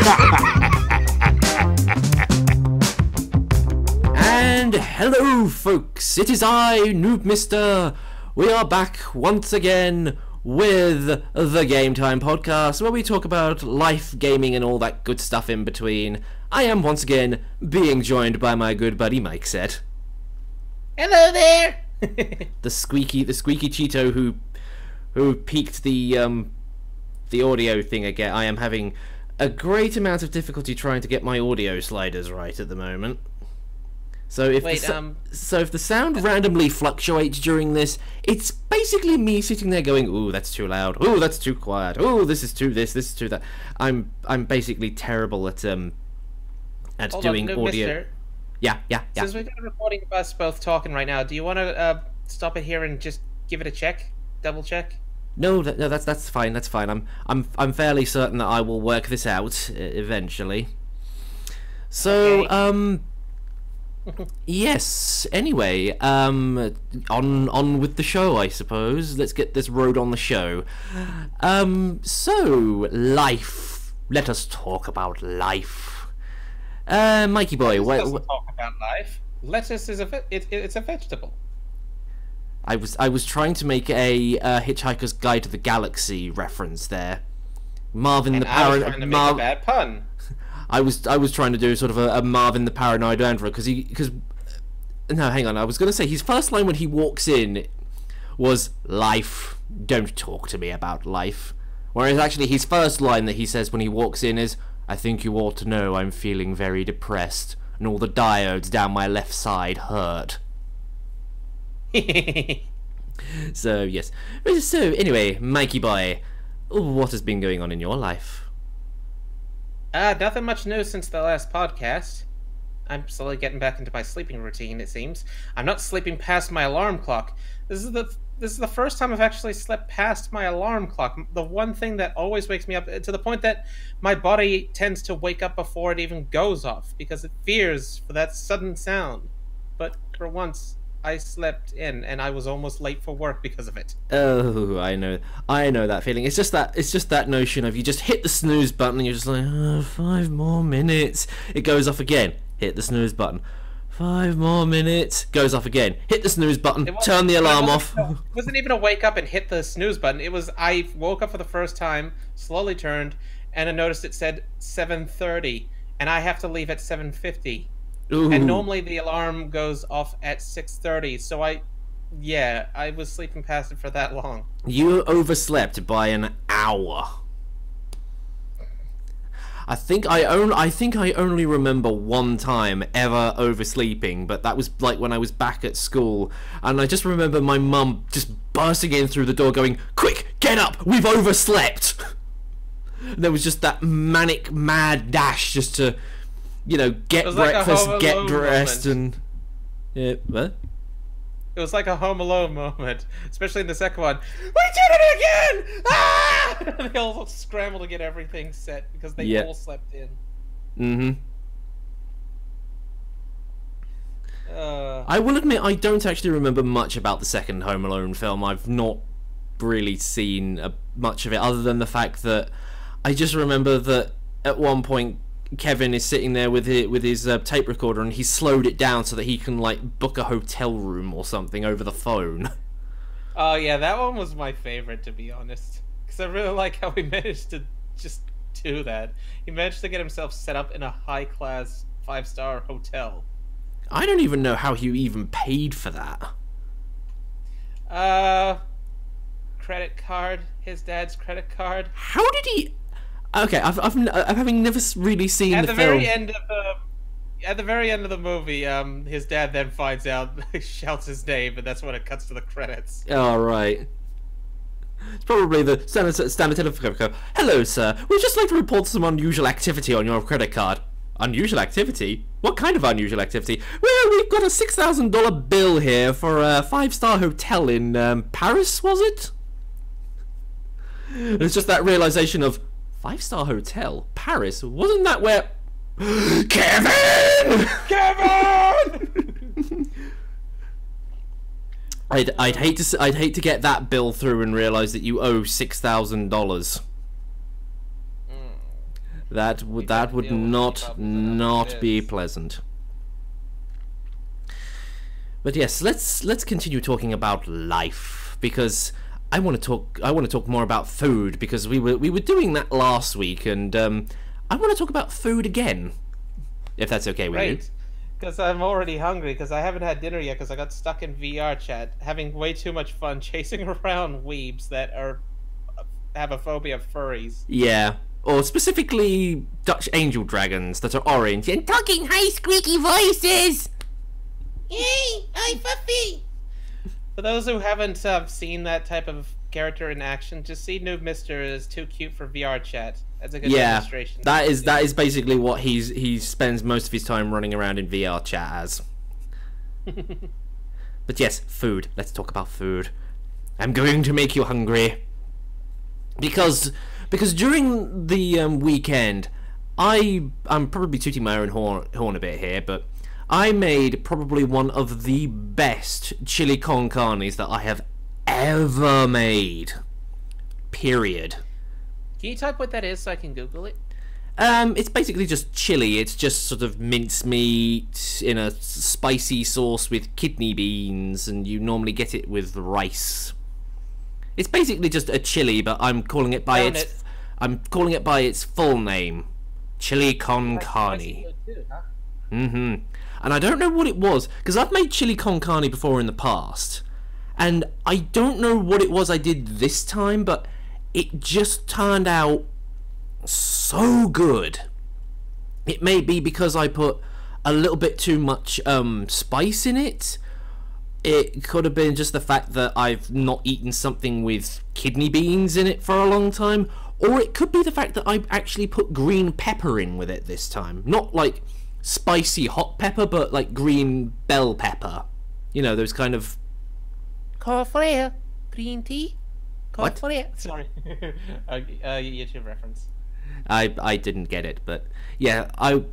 And hello folks, it is I, Noob Mister. We are back once again with the Game Time Podcast, where we talk about life, gaming and all that good stuff in between. I am once again being joined by my good buddy Mike Set. Hello there! the squeaky Cheeto who peaked the audio thing again. I am having a great amount of difficulty trying to get my audio sliders right at the moment. So if if the sound randomly fluctuates during this, it's basically me sitting there going, "Ooh, that's too loud. Ooh, that's too quiet. Ooh, this is too this. This is too that." I'm basically terrible at doing audio. Mister, yeah. Since we've got a recording of us both talking right now, do you want to stop it here and just give it a check, double check? No, that's fine. That's fine. I'm fairly certain that I will work this out eventually. So Okay. Yes. Anyway, on with the show, I suppose. Let's get this road on the show. So life. Let us talk about life. Mikey boy, Lettuce doesn't talk about life. Lettuce is it's a vegetable. I was trying to make a Hitchhiker's Guide to the Galaxy reference there. Marvin the I was trying to make a bad pun. I was trying to do sort of a Marvin the Paranoid Android because no, hang on. I was going to say his first line when he walks in was "Life, don't talk to me about life," whereas actually his first line that he says when he walks in is, "I think you ought to know I'm feeling very depressed and all the diodes down my left side hurt." So yes. So anyway, Mikey boy, what has been going on in your life? Nothing much new since the last podcast. I'm slowly getting back into my sleeping routine, it seems. I'm not sleeping past my alarm clock. This is the first time I've actually slept past my alarm clock. The one thing that always wakes me up, to the point that my body tends to wake up before it even goes off, because it fears for that sudden sound. But for once, I slept in, and I was almost late for work because of it. Oh, I know that feeling. It's just that notion of you just hit the snooze button and you're just like, oh, 5 more minutes. It goes off again. Hit the snooze button. 5 more minutes. Goes off again. Hit the snooze button. Turn the alarm off. It wasn't even a wake up and hit the snooze button. It was I woke up for the first time, slowly turned, and I noticed it said 7:30, and I have to leave at 7:50. Ooh. And normally the alarm goes off at 6:30, so I was sleeping past it for that long. You overslept by an hour. I think I only remember one time ever oversleeping, but that was like when I was back at school, and I just remember my mum just bursting in through the door going, "Quick, get up, we've overslept!" And there was just that manic mad dash just to, you know, get breakfast, like get dressed, and yeah, what? It was like a Home Alone moment, especially in the second one. We did it again! Ah! They all scramble to get everything set because they all slept in. Mm-hmm. I will admit I don't actually remember much about the second Home Alone film. I've not really seen much of it, other than the fact that I just remember that at one point Kevin is sitting there with his tape recorder, and he's slowed it down so that he can like book a hotel room or something over the phone. Oh yeah, that one was my favorite, to be honest, because I really like how he managed to just do that. He managed to get himself set up in a high-class 5-star hotel. I don't even know how he even paid for that. Credit card, his dad's credit card. How did he? Okay, I've having never really seen at the film. At the very end of the movie, his dad then finds out, shouts his name, and that's when it cuts to the credits. Oh, right. It's probably the standard telephone call. "Hello, sir. We'd just like to report some unusual activity on your credit card." Unusual activity? What kind of unusual activity? "Well, we've got a $6,000 bill here for a 5-star hotel in Paris, was it?" And it's just that realization of, 5-star hotel? Paris? Wasn't that where... Kevin! Kevin! I'd hate to get that bill through and realize that you owe $6,000. That would not be pleasant. But yes, let's continue talking about life, because I want to talk more about food, because we were doing that last week, and I want to talk about food again, if that's okay with you. Right. Because I'm already hungry, because I haven't had dinner yet, because I got stuck in VR chat, having way too much fun chasing around weebs that have a phobia of furries. Yeah, or specifically Dutch angel dragons that are orange and talking high squeaky voices. Yay! I'm Fuffy! For those who haven't seen that type of character in action, just see Noob Mister is too cute for VR chat. That's a good demonstration. That is basically what he spends most of his time running around in VR chat as. But yes, food. Let's talk about food. I'm going to make you hungry. Because during the weekend, I'm probably tooting my own horn a bit here, but I made probably one of the best chili con carnes that I have ever made. Period. Can you type what that is so I can Google it? It's basically just chili. It's just sort of mincemeat in a spicy sauce with kidney beans, and you normally get it with rice. It's basically just a chili, but I'm calling it by its full name, chili con carne. Mm-hmm. And I don't know what it was, because I've made chili con carne before in the past, and I don't know what it was I did this time, but it just turned out so good. It may be because I put a little bit too much spice in it. It could have been just the fact that I've not eaten something with kidney beans in it for a long time, or it could be the fact that I actually put green pepper in with it this time. Not like spicy hot pepper, but like green bell pepper. You know, those kind of... Coffee, green tea. What? Sorry. YouTube reference. I didn't get it, but yeah, I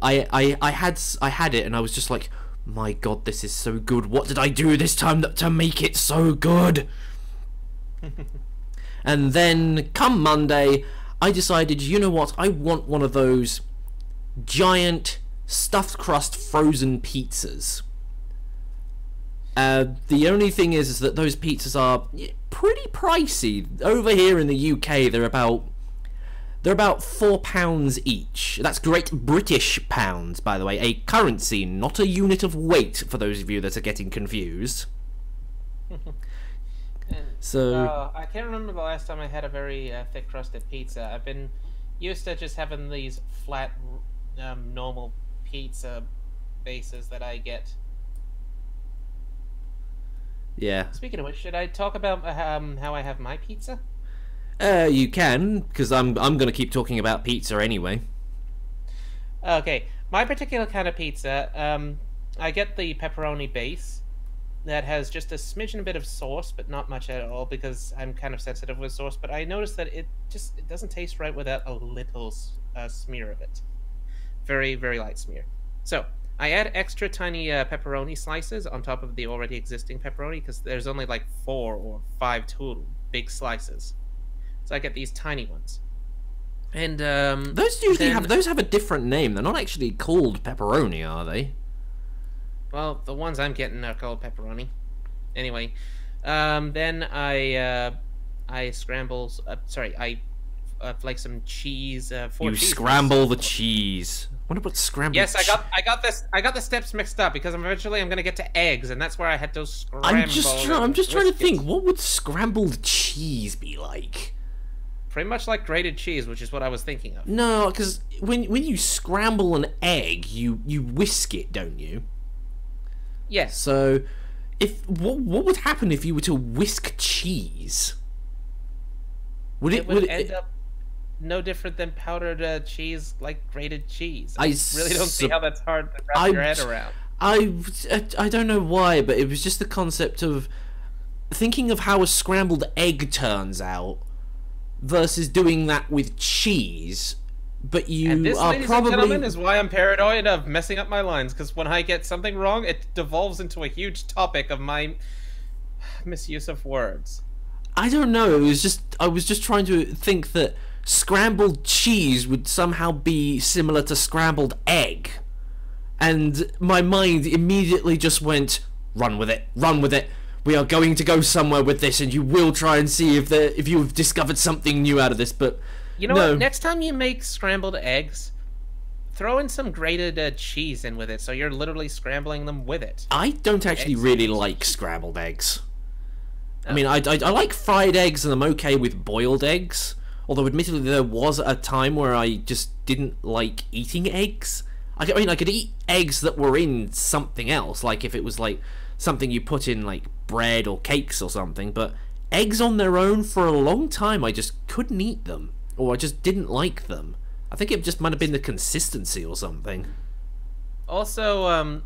had it, and I was just like, my god, this is so good. What did I do this time to make it so good? And then come Monday, I decided, you know what, I want one of those giant stuffed crust frozen pizzas. The only thing is that those pizzas are pretty pricey. Over here in the UK, they're about £4 each. That's Great British pounds, by the way, a currency, not a unit of weight, for those of you that are getting confused. So I can't remember the last time I had a very thick crusted pizza. I've been used to just having these flat, normal pizza bases that I get. yeah, Speaking of which, should I talk about how I have my pizza? you can, because I'm gonna keep talking about pizza anyway. Okay, my particular kind of pizza, I get the pepperoni base that has just a smidgen a bit of sauce, but not much at all, because I'm kind of sensitive with sauce. But I noticed that it doesn't taste right without a little smear of it. Very, very light smear. So I add extra tiny pepperoni slices on top of the already existing pepperoni, because there's only like 4 or 5 total big slices. So I get these tiny ones. And Those usually have a different name. They're not actually called pepperoni, are they? Well, the ones I'm getting are called pepperoni. Anyway, then I scramble. I flake some cheese. You scramble the cheese. What about scrambled? Yes, I got the steps mixed up, because eventually I'm gonna get to eggs, and that's where I had to scramble. I'm just trying to think. What would scrambled cheese be like? Pretty much like grated cheese, which is what I was thinking of. No, because when you scramble an egg, you whisk it, don't you? Yes. So, what would happen if you were to whisk cheese? It would end up no different than powdered cheese, like grated cheese. I really don't see how that's hard to wrap your head around. I don't know why, but it was just the concept of thinking of how a scrambled egg turns out versus doing that with cheese. But and this, ladies and gentlemen, is why I'm paranoid of messing up my lines, because when I get something wrong, it devolves into a huge topic of my misuse of words. I don't know. I was just trying to think that scrambled cheese would somehow be similar to scrambled egg. And my mind immediately just went, run with it, run with it. We are going to go somewhere with this, and you will try and see if you've discovered something new out of this. But you know no. what? Next time you make scrambled eggs, throw in some grated cheese in with it, so you're literally scrambling them with it. I don't actually really like scrambled eggs. I mean, I like fried eggs, and I'm okay with boiled eggs. Although, admittedly, there was a time where I just didn't like eating eggs. I mean, I could eat eggs that were in something else, like if it was like something you put in like bread or cakes or something, but eggs on their own for a long time I just couldn't eat them, or I just didn't like them. I think it just might have been the consistency or something. Also,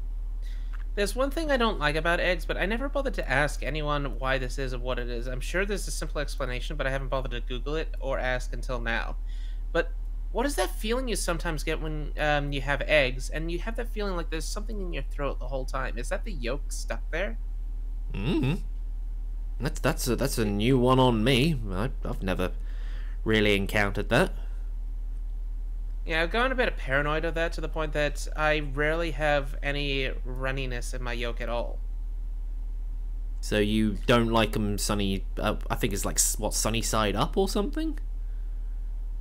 there's one thing I don't like about eggs, but I never bothered to ask anyone why this is or what it is. I'm sure there's a simple explanation, but I haven't bothered to Google it or ask until now. But what is that feeling you sometimes get when you have eggs, and you have that feeling like there's something in your throat the whole time? Is that the yolk stuck there? That's a new one on me. I've never really encountered that. Yeah, I've gone a bit paranoid of that to the point that I rarely have any runniness in my yolk at all. So you don't like them sunny? I think it's like what, sunny side up or something.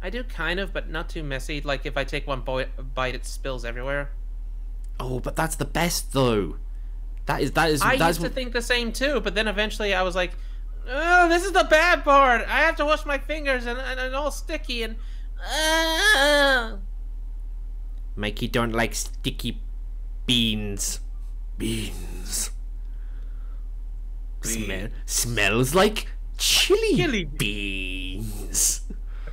I do kind of, but not too messy. Like if I take one bite, it spills everywhere. Oh, but that's the best though. That is. I used to think the same too, but then eventually I was like, "Oh, this is the bad part. I have to wash my fingers and it's all sticky and." Mikey don't like sticky beans. Beans. Smells like chili beans.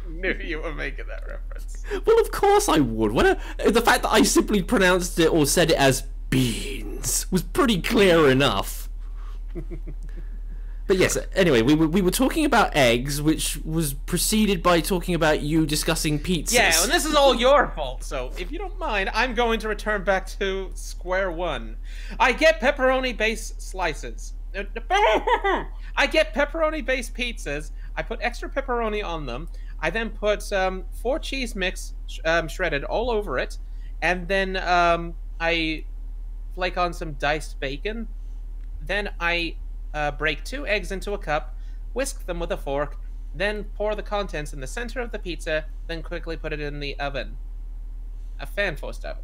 Knew you were making that reference. Well, of course I would. The fact that I simply pronounced it or said it as beans was pretty clear enough. But yes, anyway, we were talking about eggs, which was preceded by talking about you discussing pizzas. Yeah, and this is all your fault, so if you don't mind, I'm going to return back to square one. I get pepperoni-based slices. I get pepperoni-based pizzas. I put extra pepperoni on them. I then put 4 cheese mix shredded all over it, and then I flake on some diced bacon. Then I break 2 eggs into a cup, whisk them with a fork, then pour the contents in the center of the pizza, then quickly put it in the oven. A fan-forced oven.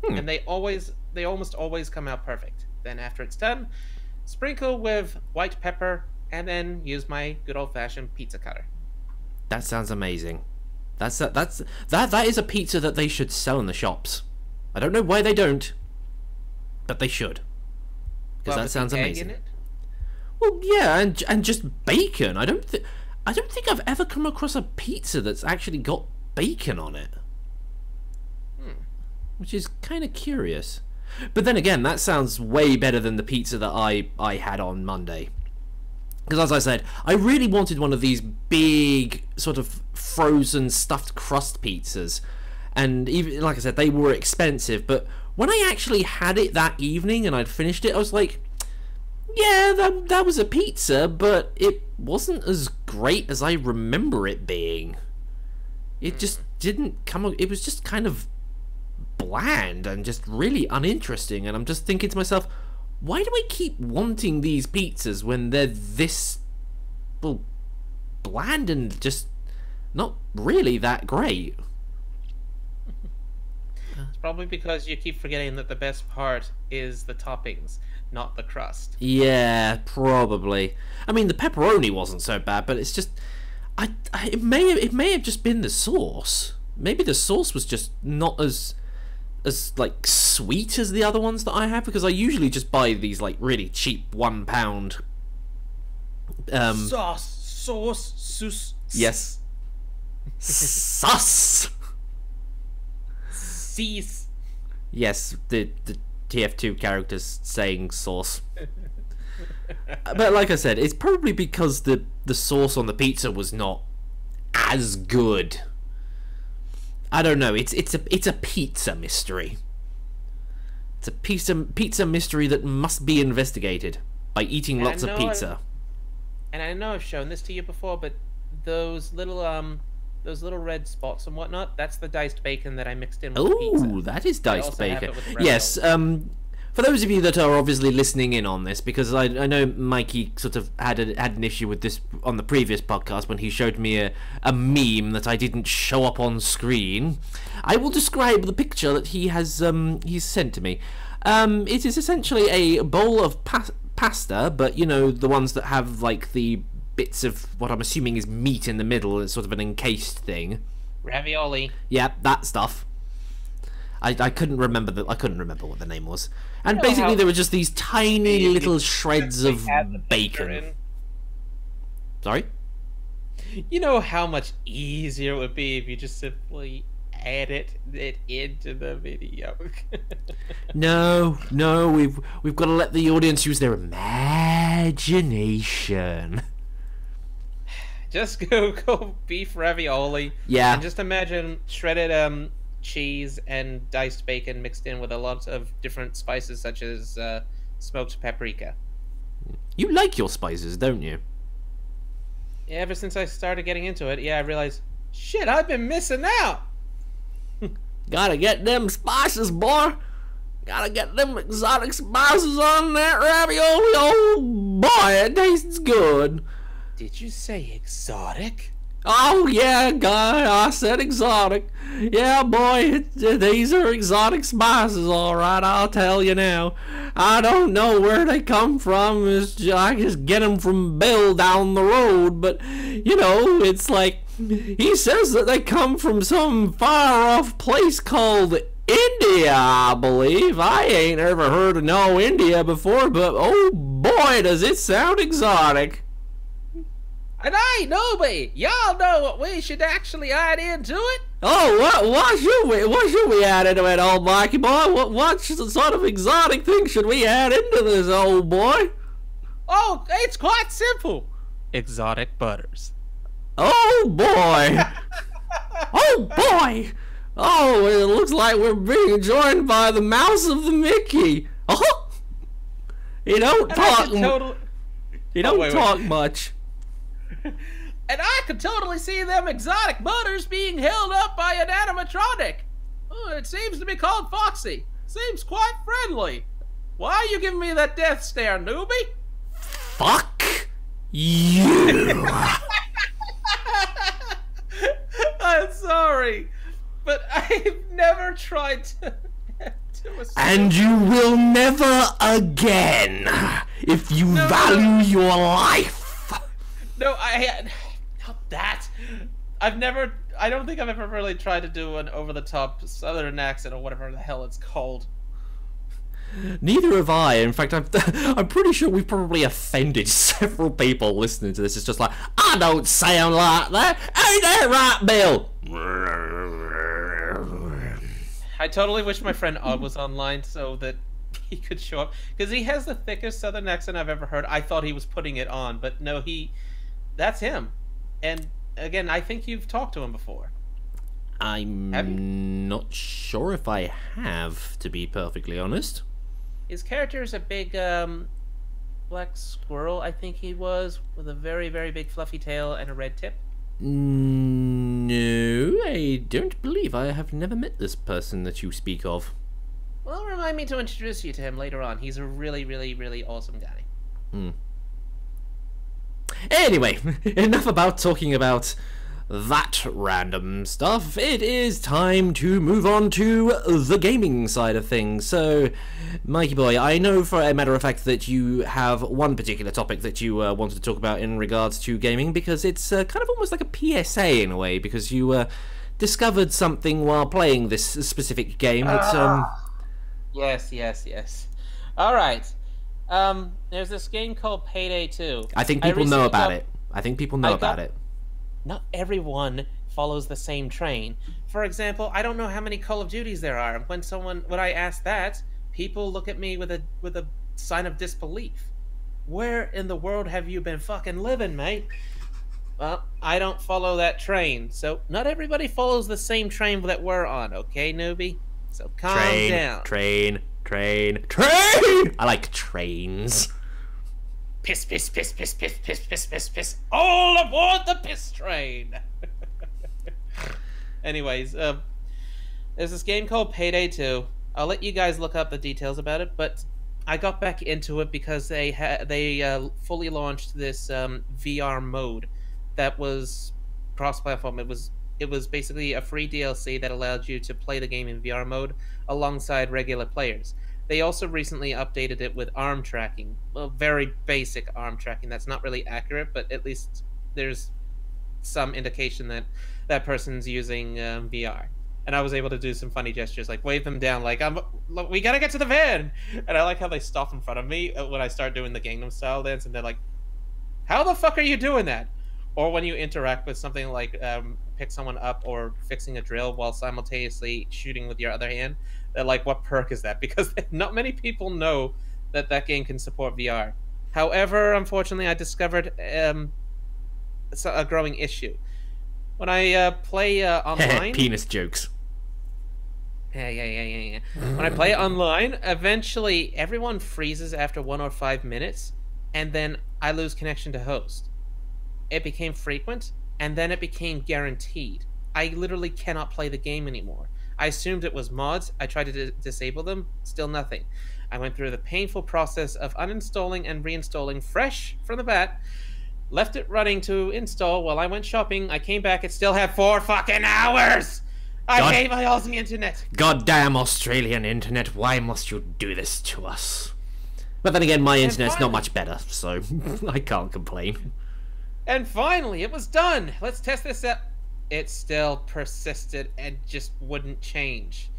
And they almost always come out perfect. Then after it's done, sprinkle with white pepper, and then use my good old-fashioned pizza cutter. That sounds amazing. That is a pizza that they should sell in the shops. I don't know why they don't, but they should. Because that sounds amazing. Egg in it? Well, yeah, and just bacon. I don't think I've ever come across a pizza that's actually got bacon on it. Which is kind of curious. But then again, that sounds way better than the pizza that I had on Monday. Because as I said, I really wanted one of these big sort of frozen stuffed crust pizzas. And even, like I said, they were expensive. But when I actually had it that evening and I'd finished it, I was like, yeah, that was a pizza, but it wasn't as great as I remember it being. It just didn't come... It was just kind of bland and just really uninteresting. And I'm just thinking to myself, why do I keep wanting these pizzas when they're this, well, bland and just not really that great? It's probably because you keep forgetting that the best part is the toppings, not the crust. Yeah, probably. I mean, the pepperoni wasn't so bad, but it's just, it may have just been the sauce. Maybe the sauce was just not as like sweet as the other ones that I have, because I usually just buy these like really cheap £1 sauce. Yes. Sus. Cease. Yes, the TF2 characters saying sauce. But like I said, it's probably because the sauce on the pizza was not as good. I don't know. It's a pizza mystery. It's a pizza mystery that must be investigated by eating lots of pizza. And I know I've shown this to you before, but those little those little red spots and whatnot, that's the diced bacon that I mixed in with the pizza. Oh, that is I diced also have bacon. it with the Yes. ravioli. For those of you that are obviously listening in on this, because I know Mikey sort of had an issue with this on the previous podcast when he showed me a meme that I didn't show up on screen. I will describe the picture that he has he's sent to me. It is essentially a bowl of pasta, but you know, the ones that have like the bits of what I'm assuming is meat in the middle. It's sort of an encased thing. Ravioli. Yeah, that stuff. I couldn't remember I couldn't remember what the name was. And You know basically how- there were just these tiny little shreds We of had the picture bacon. in. Sorry? You know how much easier it would be if you just simply edit it into the video. No, we've got to let the audience use their imagination. Just go beef ravioli. Yeah. And just imagine shredded cheese and diced bacon mixed in with a lot of different spices such as smoked paprika. You like your spices, don't you? Yeah, ever since I started getting into it, I realized, shit, I've been missing out. Gotta get them spices, boy. Gotta get them exotic spices on that ravioli. Oh boy, it tastes good. Did you say exotic? Oh yeah, guy, I said exotic. Yeah, boy, these are exotic spices, all right. I'll tell you now. I don't know where they come from. I just get them from Bill down the road, but you know, it's like he says that they come from some far-off place called India, I believe. I ain't ever heard of no India before, but oh boy, does it sound exotic. And I, Noby, y'all know what we should actually add into it? Oh, what should we add into it, old Mikey boy? What sort of exotic thing should we add into this, old boy? Oh, it's quite simple. Exotic butters. Oh boy! Oh boy! Oh, it looks like we're being joined by the mouse of the Mickey. Oh, he don't And I talk. could totally, He don't wait. talk much. and I could totally see them exotic butters being held up by an animatronic. Oh, it seems to be called Foxy. Seems quite friendly. Why are you giving me that death stare, newbie? Fuck you! I'm sorry, but I've never tried to assume. And you will never again, if you No. value your life. No, not that. I don't think I've ever really tried to do an over-the-top southern accent or whatever the hell it's called. Neither have I. In fact, I'm pretty sure we've probably offended several people listening to this. It's just like, I don't sound like that. Ain't that right, Bill? I totally wish my friend Odd was online so that he could show up. Because he has the thickest southern accent I've ever heard. I thought he was putting it on, but no, that's him. And again, I think you've talked to him before. Have you? I'm not sure if I have, to be perfectly honest. His character is a big black squirrel, I think he was, with a very, very big fluffy tail and a red tip. No, I don't believe I have never met this person that you speak of. Well, remind me to introduce you to him later on. He's a really, really, really awesome guy. Anyway, enough about talking about that random stuff. It is time to move on to the gaming side of things. So, Mikey boy, I know for a matter of fact that you have one particular topic that you wanted to talk about in regards to gaming, because it's kind of almost like a PSA in a way, because you discovered something while playing this specific game that Yes. Alright. There's this game called Payday 2. I think people know recently about got- it. I think people know I got- about it. Not everyone follows the same train. For example, I don't know how many Call of Duties there are. When I ask that, people look at me with a sign of disbelief. Where in the world have you been fucking living, mate? Well, I don't follow that train, so not everybody follows the same train that we're on, okay, newbie? So calm down. Train. I like trains. Piss. All aboard the piss train. Anyways, there's this game called Payday 2. I'll let you guys look up the details about it, but I got back into it because they fully launched this VR mode that was cross-platform. It was basically a free DLC that allowed you to play the game in VR mode alongside regular players. They also recently updated it with arm tracking. Well, very basic arm tracking. That's not really accurate, but at least there's some indication that that person's using VR. And I was able to do some funny gestures, like wave them down, like look, we gotta get to the van. And I like how they stop in front of me when I start doing the Gangnam Style dance, and they're like, "How the fuck are you doing that?" Or when you interact with something like pick someone up or fixing a drill while simultaneously shooting with your other hand, they're like, "What perk is that?" Because not many people know that that game can support VR. However, unfortunately, I discovered it's a growing issue. When I play online, penis jokes. Yeah. When I play it online, eventually everyone freezes after 1 or 5 minutes, and then I lose connection to host. It became frequent, and then it became guaranteed. I literally cannot play the game anymore. I assumed it was mods. I tried to disable them. Still nothing. I went through the painful process of uninstalling and reinstalling fresh from the bat. Left it running to install while I went shopping. I came back. It still had 4 fucking hours. I hate my Aussie internet. Goddamn Australian internet! Why must you do this to us? But then again, my internet's not much better, so I can't complain. And finally, it was done. Let's test this out. It still persisted and just wouldn't change.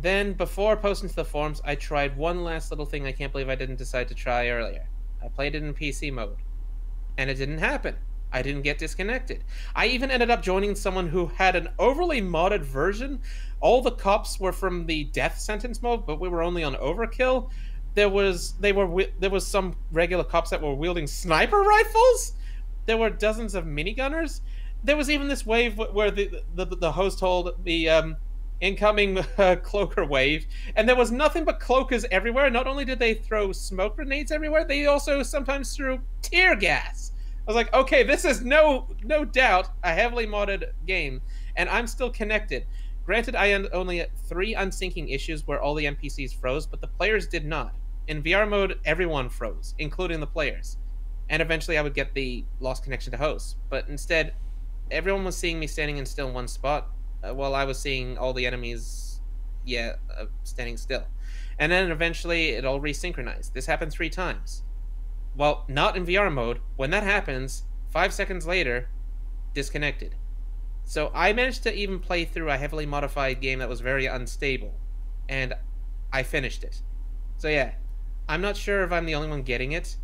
Then, before posting to the forums, I tried one last little thing I can't believe I didn't decide to try earlier. I played it in PC mode. And it didn't happen. I didn't get disconnected. I even ended up joining someone who had an overly modded version. All the cops were from the death sentence mode, but we were only on overkill. There was some regular cops that were wielding sniper rifles. There were dozens of minigunners. There was even this wave where the host told the incoming cloaker wave, and there was nothing but cloakers everywhere. Not only did they throw smoke grenades everywhere, they also sometimes threw tear gas. I was like, okay, this is no doubt a heavily modded game, and I'm still connected. Granted, I only had 3 unsyncing issues where all the NPCs froze, but the players did not. In VR mode, everyone froze, including the players. And eventually I would get the lost connection to host. But instead, everyone was seeing me standing in still one spot, while I was seeing all the enemies, standing still. And then eventually it all resynchronized. This happened 3 times. Well, not in VR mode. When that happens, 5 seconds later, disconnected. So I managed to even play through a heavily modified game that was very unstable. And I finished it. So yeah, I'm not sure if I'm the only one getting it,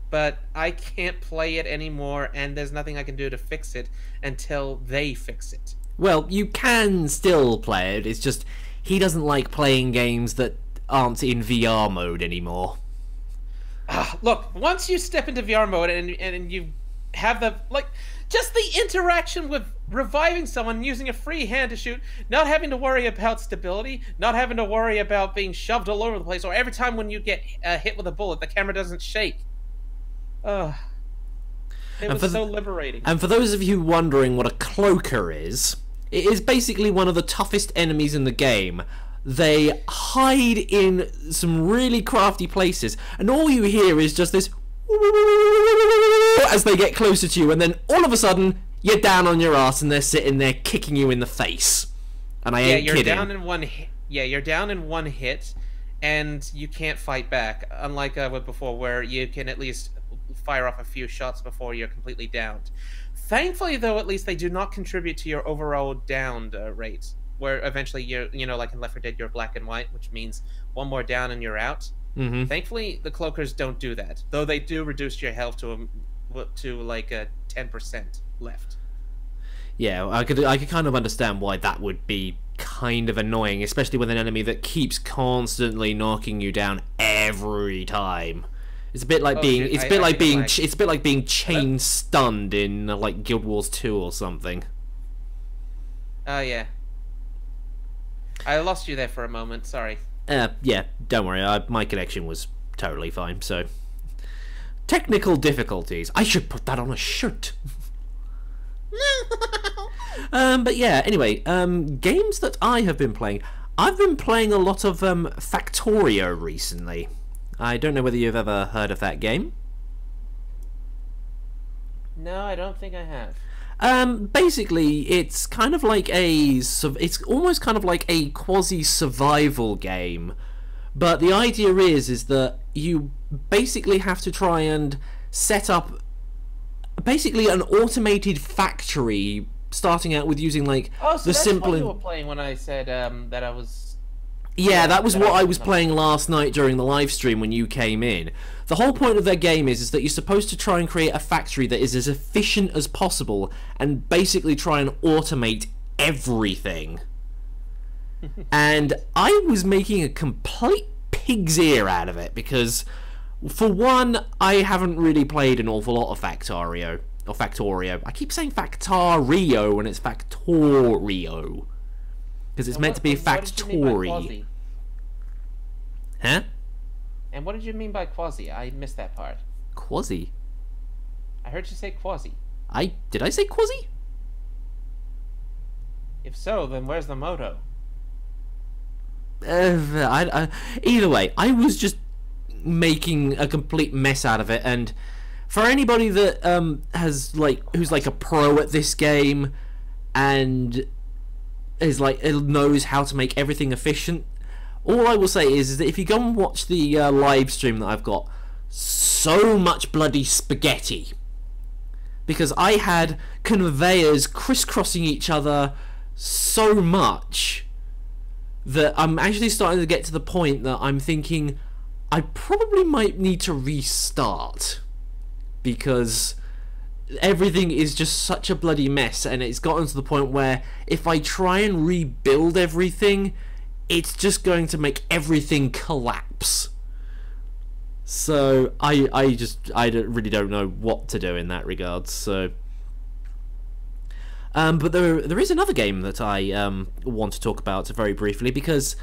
but I can't play it anymore, and there's nothing I can do to fix it until they fix it. Well, you can still play it, it's just he doesn't like playing games that aren't in VR mode anymore. Look, once you step into VR mode and you have just the interaction with reviving someone using a free hand to shoot, not having to worry about stability, not having to worry about being shoved all over the place, or every time when you get hit with a bullet, the camera doesn't shake. It was so liberating. And for those of you wondering what a cloaker is, it is basically one of the toughest enemies in the game. They hide in some really crafty places, and all you hear is just this as they get closer to you, and then all of a sudden you're down on your ass and they're sitting there kicking you in the face. And I ain't kidding. You're down in one hit, and you can't fight back, unlike with before, where you can at least fire off a few shots before you're completely downed. Thankfully, though, at least they do not contribute to your overall downed rate, where eventually you're, like in Left 4 Dead, you're black and white, which means one more down and you're out. Mm-hmm. Thankfully, the cloakers don't do that, though they do reduce your health to like a 10% left. Yeah, I could kind of understand why that would be kind of annoying, especially with an enemy that keeps constantly knocking you down every time. It's a bit like being chain stunned in like Guild Wars 2 or something. Yeah. I lost you there for a moment. Sorry. Yeah, don't worry. My connection was totally fine. So, technical difficulties. I should put that on a shirt. But yeah, anyway, games that I have been playing. I've been playing a lot of Factorio recently. I don't know whether you've ever heard of that game. No, I don't think I have. Basically, it's kind of like it's almost kind of like a quasi-survival game. But the idea is that you basically have to try and set up basically an automated factory, starting out with using like Oh, so the that's simple. what you were playing when I said that I was. Yeah, that was that what I I was was playing last night during the live stream when you came in. The whole point of their game is that you're supposed to try and create a factory that is as efficient as possible and basically try and automate everything. And I was making a complete pig's ear out of it because, for one, I haven't really played an awful lot of Factorio. Or Factorio. I keep saying Factorio when it's Factorio. Because it's meant to be Factory. Huh? And what did you mean by quasi? I missed that part. Quasi? I heard you say quasi. Did I say quasi? If so, then where's the moto? Either way, I was just making a complete mess out of it, and for anybody that who's like a pro at this game and knows how to make everything efficient, all I will say is that if you go and watch the live stream that I've got, so much bloody spaghetti, because I had conveyors crisscrossing each other so much that I'm actually starting to get to the point that I'm thinking I probably might need to restart, because everything is just such a bloody mess, and it's gotten to the point where if I try and rebuild everything, it's just going to make everything collapse. So I really don't know what to do in that regard. So but there is another game that I want to talk about very briefly, because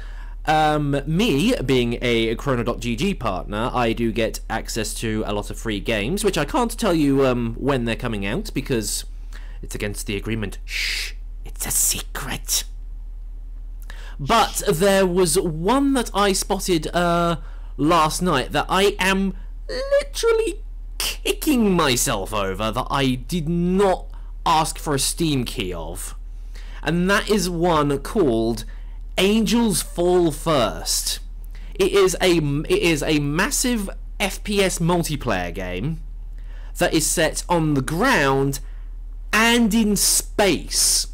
me being a Chrono.gg partner, I do get access to a lot of free games, which I can't tell you when they're coming out because it's against the agreement. Shh, it's a secret. But there was one that I spotted last night that I am literally kicking myself over that I did not ask for a Steam key of, and that is one called Angels Fall First. It is a massive FPS multiplayer game that is set on the ground and in space.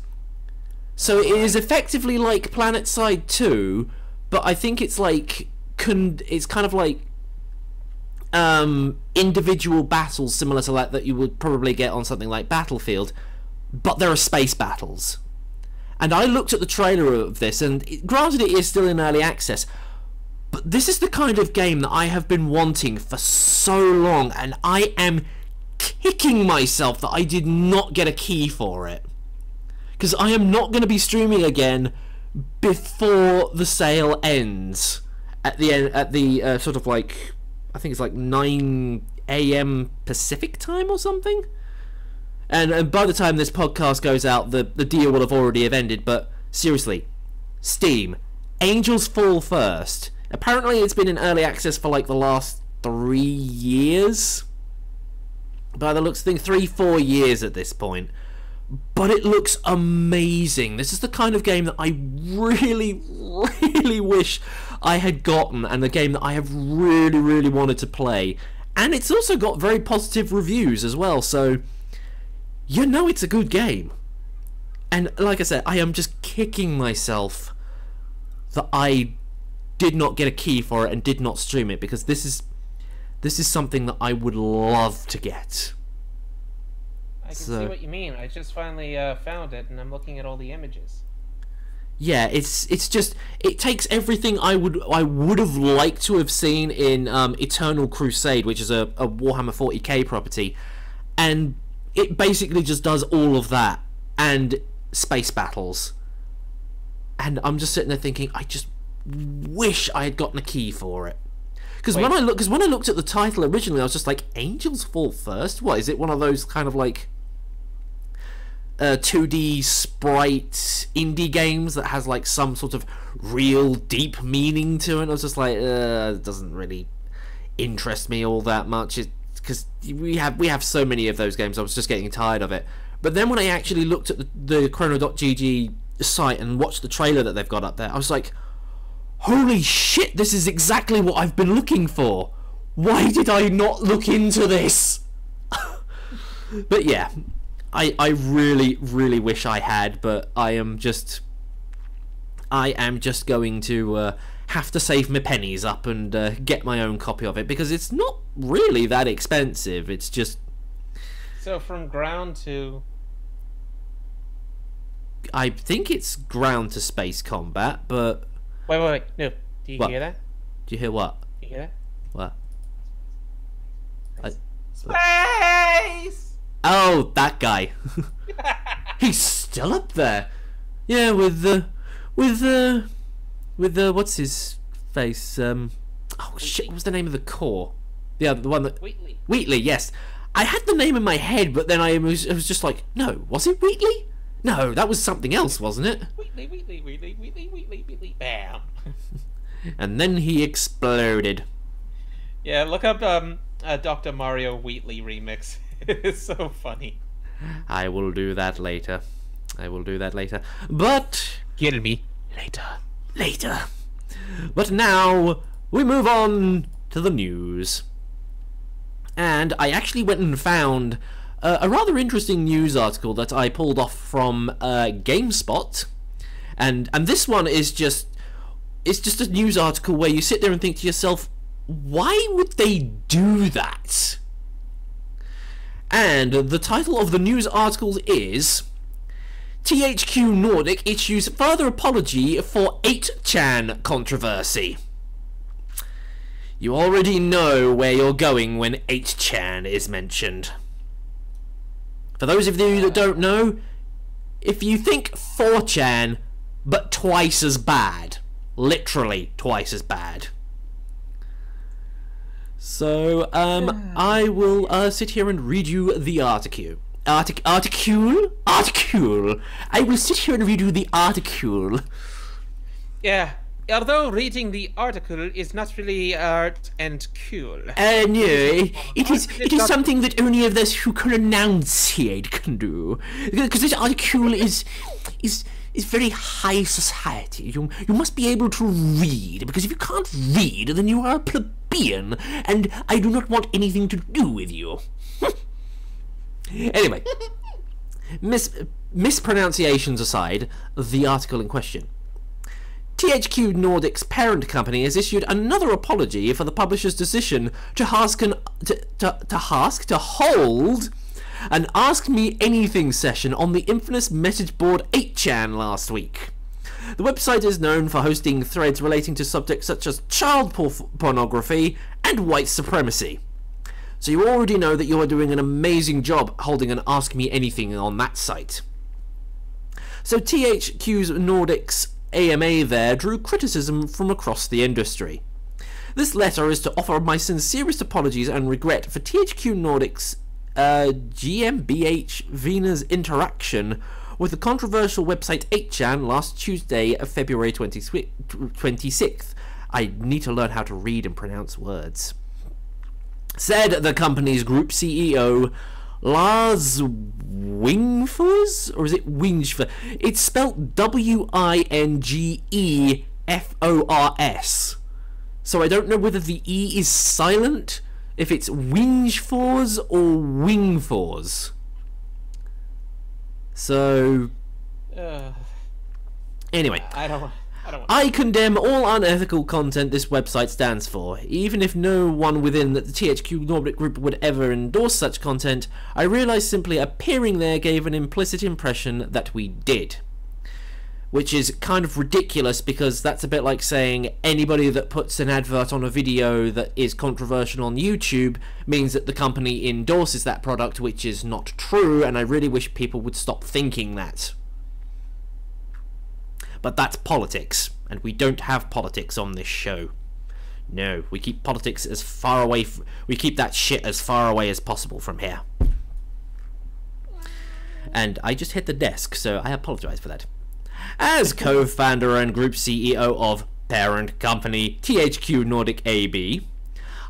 So it is effectively like PlanetSide 2, but I think it's like it's kind of like individual battles similar to that you would probably get on something like Battlefield, but there are space battles. And I looked at the trailer of this, and granted it is still in early access, but this is the kind of game that I have been wanting for so long, and I am kicking myself that I did not get a key for it. Because I am not going to be streaming again before the sale ends at the end, at the sort of like, I think it's like 9 AM Pacific time or something. And by the time this podcast goes out, the deal will have already ended. But seriously, Steam, Angels Fall First. Apparently it's been in early access for like the last 3 years. By the looks of things, 3-4 years at this point. But it looks amazing. This is the kind of game that I really, really wish I had gotten, and the game that I have really, really wanted to play. And it's also got very positive reviews as well, so you know it's a good game. And like I said, I am just kicking myself that I did not get a key for it and did not stream it, because this is something that I would love to get. I can see what you mean. I just finally found it, and I'm looking at all the images. Yeah, it's just, it takes everything I would have liked to have seen in Eternal Crusade, which is a Warhammer 40k property, and it basically just does all of that and space battles. And I'm just sitting there thinking, I just wish I had gotten a key for it. Because when I looked at the title originally, I was just like, Angels Fall First? What is it? One of those kind of like 2D sprite indie games that has like some sort of real deep meaning to it. I was just like, it doesn't really interest me all that much. Because we have so many of those games. I was just getting tired of it. But then when I actually looked at the Chrono.gg site and watched the trailer that they've got up there, I was like, holy shit, this is exactly what I've been looking for. Why did I not look into this? But yeah, I really, really wish I had, but I am just going to have to save my pennies up and get my own copy of it, because it's not really that expensive. It's just... So from ground to... I think it's ground to space combat, but... Wait. No. Do you What? hear that? Do you hear what? Do you hear that? What? Space! Oh, that guy. He's still up there. Yeah, with the what's his face? Oh shit! What was the name of the core? Yeah, the one that Wheatley. Wheatley. Yes, I had the name in my head, but then I was just like, no, was it Wheatley? No, that was something else, wasn't it? Wheatley. Bam. And then he exploded. Yeah, look up a Dr. Mario Wheatley remix. It's so funny. I will do that later. But Kill me. later. But now we move on to the news. And I actually went and found a rather interesting news article that I pulled off from GameSpot. And this one is just a news article where you sit there and think to yourself, why would they do that? And the title of the news article is THQ Nordic issues further apology for 8chan controversy. You already know where you're going when 8chan is mentioned. For those of you that don't know, if you think 4chan, but twice as bad. Literally twice as bad. So, I will sit here and read you the article. Article? I will sit here and read you the article. Yeah, although reading the article is not really art and cool. No, it is something that only of those who can enunciate can do. Because this article is very high society. You must be able to read, because if you can't read, then you are a plebeian, and I do not want anything to do with you. Anyway, mispronunciations aside, the article in question. THQ Nordic's parent company has issued another apology for the publisher's decision to hold an Ask Me Anything session on the infamous message board 8chan last week. The website is known for hosting threads relating to subjects such as child pornography and white supremacy. So you already know that you are doing an amazing job holding an Ask Me Anything on that site. So THQ Nordic's AMA there drew criticism from across the industry. This letter is to offer my sincerest apologies and regret for THQ Nordic's GmbH Wiener's interaction with the controversial website 8chan last Tuesday, February 26th. I need to learn how to read and pronounce words. Said the company's group CEO Lars Wingfors, or is it Wingfors? It's spelt Wingefors. So I don't know whether the E is silent, if it's Wingfors or Wingfors. So anyway, I don't want. I condemn all unethical content this website stands for. Even if no one within the THQ Nordic Group would ever endorse such content, I realise simply appearing there gave an implicit impression that we did. Which is kind of ridiculous, because that's a bit like saying anybody that puts an advert on a video that is controversial on YouTube means that the company endorses that product, which is not true, and I really wish people would stop thinking that. But that's politics, and we don't have politics on this show. No, we keep politics as far away. We keep that shit as far away as possible from here. And I just hit the desk, so I apologize for that. As co-founder and group CEO of parent company THQ Nordic AB,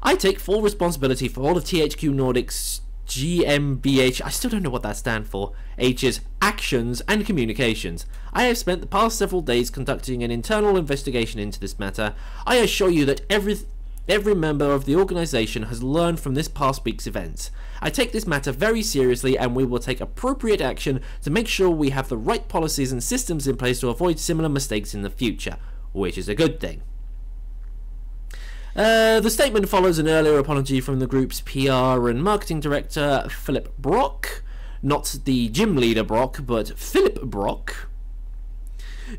I take full responsibility for all of THQ Nordic's GmbH, I still don't know what that stands for, H's actions and communications. I have spent the past several days conducting an internal investigation into this matter. I assure you that every member of the organization has learned from this past week's events. I take this matter very seriously, and we will take appropriate action to make sure we have the right policies and systems in place to avoid similar mistakes in the future, which is a good thing. The statement follows an earlier apology from the group's PR and marketing director, Philip Brock. Not the gym leader Brock, but Philip Brock.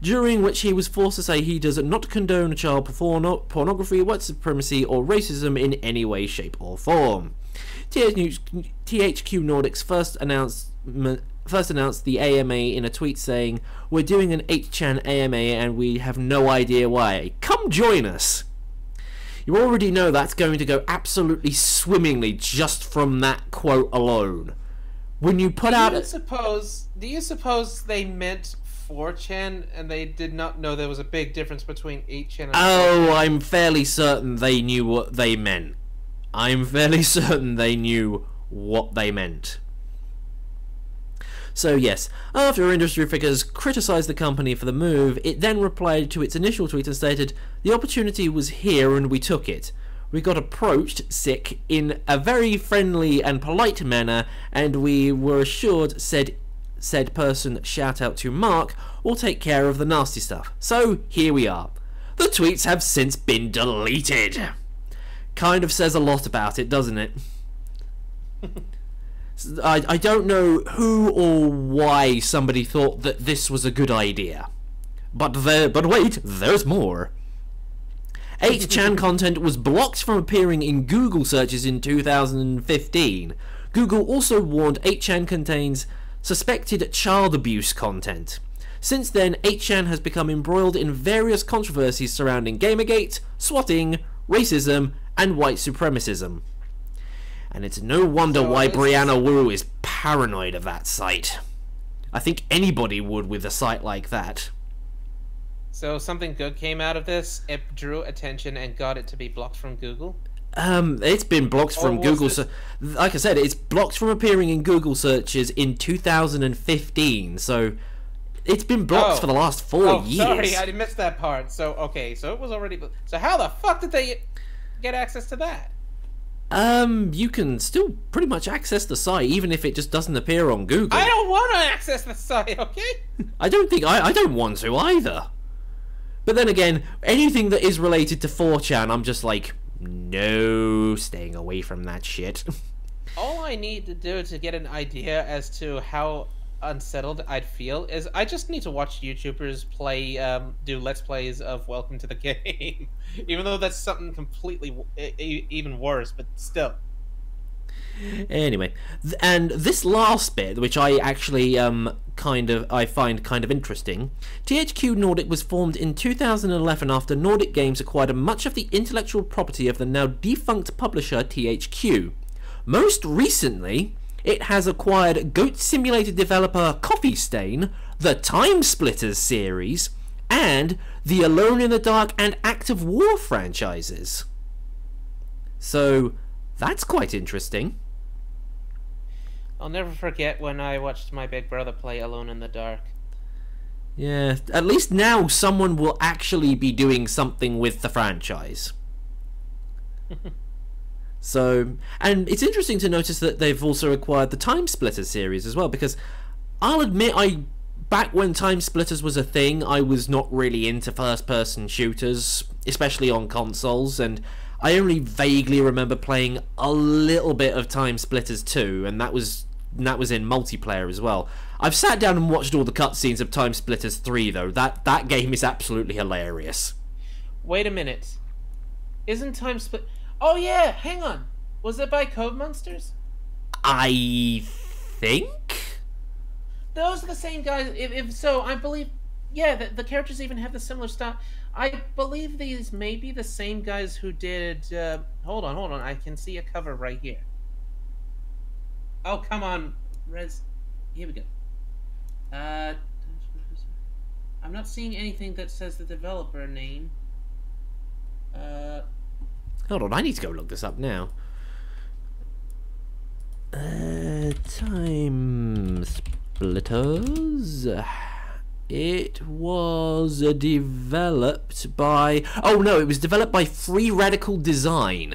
During which he was forced to say he does not condone child pornography, white supremacy, or racism in any way, shape, or form. THQ Nordic's first announced the AMA in a tweet saying, "We're doing an 8chan AMA and we have no idea why. Come join us." You already know that's going to go absolutely swimmingly just from that quote alone. When you put out... Do you suppose they meant 4chan and they did not know there was a big difference between 8chan and 4chan? Oh, I'm fairly certain they knew what they meant. I'm fairly certain they knew what they meant. So yes, after industry figures criticised the company for the move, it then replied to its initial tweet and stated, "The opportunity was here and we took it. We got approached, in a very friendly and polite manner, and we were assured said person, shout out to Mark, will take care of the nasty stuff. So here we are. The tweets have since been deleted." Kind of says a lot about it, doesn't it? I don't know who or why somebody thought that this was a good idea. But wait, there's more. 8chan content was blocked from appearing in Google searches in 2015. Google also warned 8chan contains suspected child abuse content. Since then, 8chan has become embroiled in various controversies surrounding Gamergate, swatting, racism, and white supremacism. And it's no wonder why Brianna Wu is paranoid of that site. I think anybody would with a site like that. So something good came out of this? It drew attention and got it to be blocked from Google? It's been blocked from Google. Like I said, it's blocked from appearing in Google searches in 2015. So it's been blocked for the last 4 years. Sorry, I missed that part. So okay, so it was already. So how the fuck did they get access to that? You can still pretty much access the site, even if it just doesn't appear on Google. I don't want to access the site, okay? I don't want to either. But then again, anything that is related to 4chan, I'm just like, no, staying away from that shit. All I need to do to get an idea as to how unsettled I'd feel is I just need to watch YouTubers do Let's Plays of Welcome to the Game. Even though that's something completely even worse, but still. Anyway, and this last bit, which I actually I find kind of interesting. THQ Nordic was formed in 2011 after Nordic Games acquired much of the intellectual property of the now defunct publisher THQ. Most recently, it has acquired Goat Simulator developer Coffee Stain, the Time Splitters series, and the Alone in the Dark and Act of War franchises. So, that's quite interesting. I'll never forget when I watched my big brother play Alone in the Dark. Yeah, at least now someone will actually be doing something with the franchise. So, and it's interesting to notice that they've also acquired the Time Splitters series as well, because I'll admit, back when Time Splitters was a thing, I was not really into first-person shooters, especially on consoles, and I only vaguely remember playing a little bit of Time Splitters 2, and that was in multiplayer as well. I've sat down and watched all the cutscenes of Time Splitters 3, though. That game is absolutely hilarious. Wait a minute. Isn't Time Split... Oh yeah, hang on. Was it by Code Monsters? I think? Those are the same guys. If so, I believe... Yeah, the characters even have the similar style. I believe these may be the same guys who did... hold on. I can see a cover right here. Oh, come on. Here we go. not seeing anything that says the developer name. Hold on, I need to go look this up now. Time Splitters. It was developed by... Oh no, it was developed by Free Radical Design.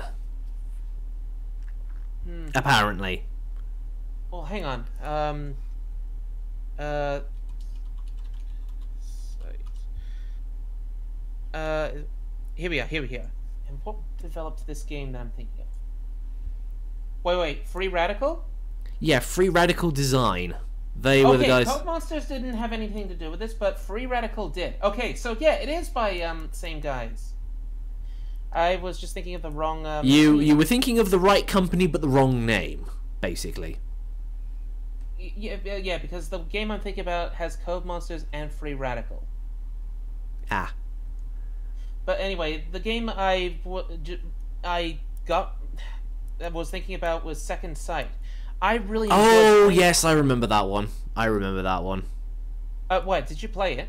Apparently. Well, hang on. Here we are. And what developed this game that I'm thinking of? Wait, Free Radical? Yeah, Free Radical Design. They were the guys... Code Monsters didn't have anything to do with this, but Free Radical did. Okay, so yeah, it is by same guys. I was just thinking of the wrong... You were thinking of the right company, but the wrong name, basically. Yeah, because the game I'm thinking about has Code Monsters and Free Radical. Ah. But anyway, the game I was thinking about was Second Sight. I really enjoyed playing... yes, I remember that one. What, did you play it?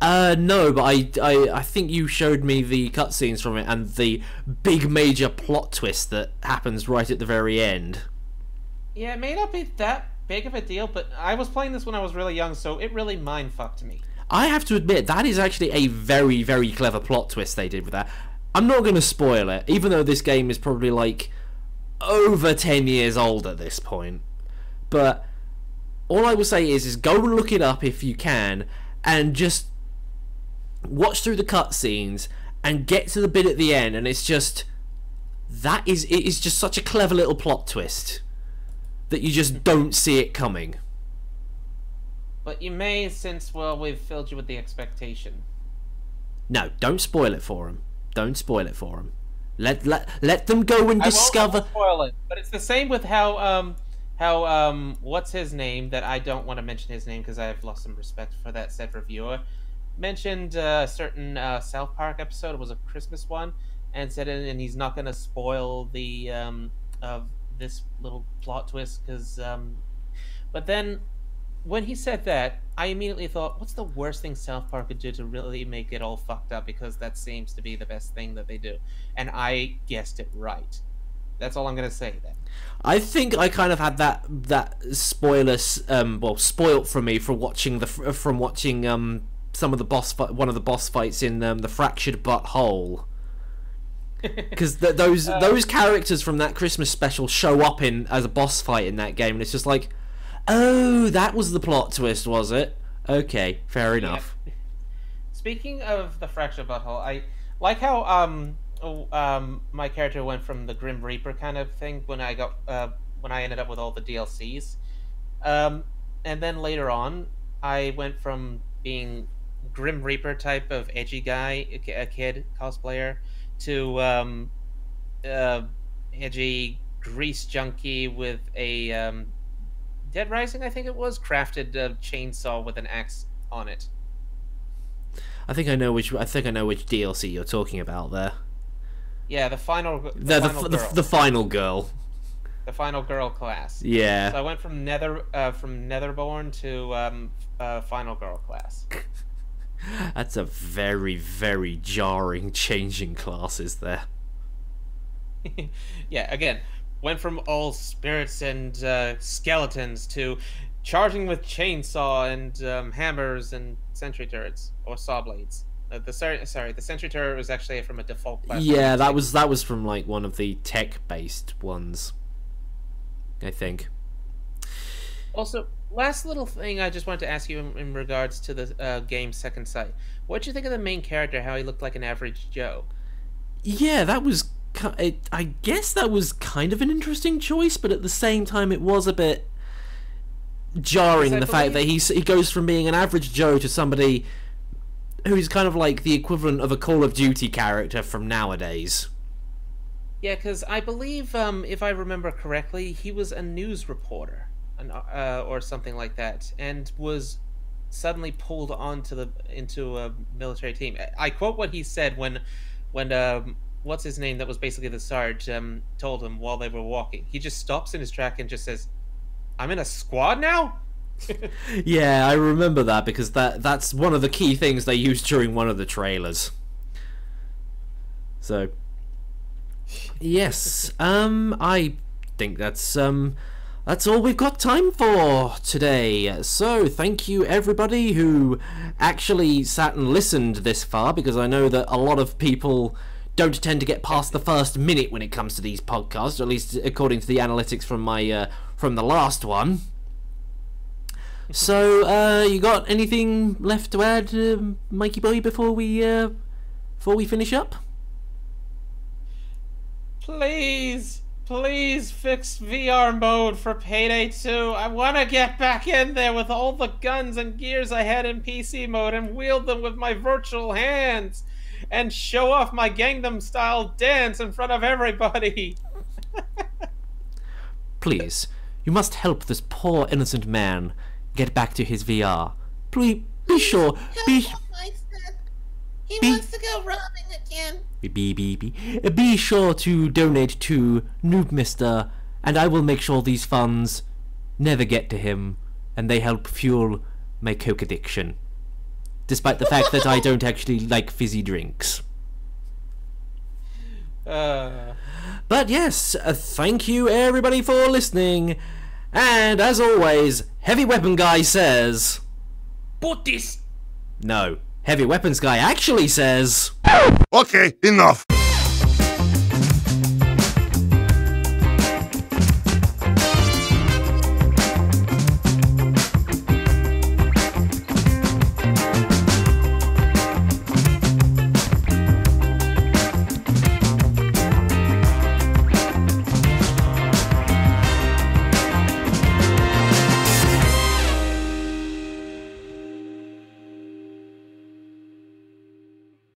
No, but I think you showed me the cutscenes from it and the big major plot twist that happens right at the very end. Yeah, it may not be that big of a deal, but I was playing this when I was really young, so it really mind-fucked me. I have to admit, that is actually a very, very clever plot twist they did with that. I'm not going to spoil it, even though this game is probably, like, over 10 years old at this point. But all I will say is go and look it up if you can, and just watch through the cutscenes and get to the bit at the end, and it's just... it is just such a clever little plot twist that you just don't see it coming. But you may, since, well, we've filled you with the expectation. No, don't spoil it for them. Don't spoil it for them. Let them go and discover... I won't spoil it, but it's the same with how what's his name, that I don't want to mention his name because I've lost some respect for that said reviewer, mentioned a certain South Park episode. It was a Christmas one, and said, and he's not going to spoil the of this little plot twist because but then when he said that, I immediately thought, what's the worst thing South Park could do to really make it all fucked up, because that seems to be the best thing that they do. And I guessed it right. That's all I'm going to say then. I think I kind of had that spoilers spoilt from me from watching some of the one of the boss fights in the Fractured But Whole. Because those characters from that Christmas special show up as a boss fight in that game, and it's just like, oh, that was the plot twist, was it? Okay, fair enough. Yeah. Speaking of the Fractured But Whole, I like how my character went from the Grim Reaper kind of thing when I ended up with all the DLCs, and then later on I went from being Grim Reaper type of edgy guy, a kid cosplayer, to edgy grease junkie with a Dead Rising, I think it was, crafted chainsaw with an axe on it. I think I know which DLC you're talking about there. Yeah, the final girl. The final girl. The final girl class. Yeah. So I went from Netherborn to final girl class. That's a very, very jarring changing classes there. Yeah, again, went from all spirits and skeletons to charging with chainsaw and hammers and sentry turrets or saw blades. The sentry turret was actually from a default class. Yeah, that was from like one of the tech-based ones, I think. Also, last little thing I just wanted to ask you in regards to the game Second Sight. What did you think of the main character? How he looked like an average Joe? Yeah, that was. I guess that was kind of an interesting choice, but at the same time, it was a bit jarring. The fact that he goes from being an average Joe to somebody who's kind of like the equivalent of a Call of Duty character from nowadays. Yeah, because I believe, if I remember correctly, he was a news reporter, or something like that, and was suddenly pulled into a military team. I quote what he said when what's his name, that was basically the Sarge, told him while they were walking. He just stops in his track and just says, "I'm in a squad now?" Yeah, I remember that because that's one of the key things they used during one of the trailers. So, yes, I think that's all we've got time for today. So, thank you everybody who actually sat and listened this far, because I know that a lot of people don't tend to get past the first minute when it comes to these podcasts, or at least according to the analytics from my from the last one. So, you got anything left to add, Mikey Boy, before we finish up? Please fix VR mode for Payday 2. I want to get back in there with all the guns and gears I had in PC mode and wield them with my virtual hands and show off my Gangnam Style dance in front of everybody. Please, you must help this poor innocent man get back to his VR. Please, be sure. He wants to go robbing again. Be sure to donate to Noobmister, and I will make sure these funds never get to him, and they help fuel my coke addiction. Despite the fact that I don't actually like fizzy drinks. But yes, thank you everybody for listening, and as always, Heavy Weapon Guy says... Put this... No, Heavy Weapons Guy actually says... Okay, enough.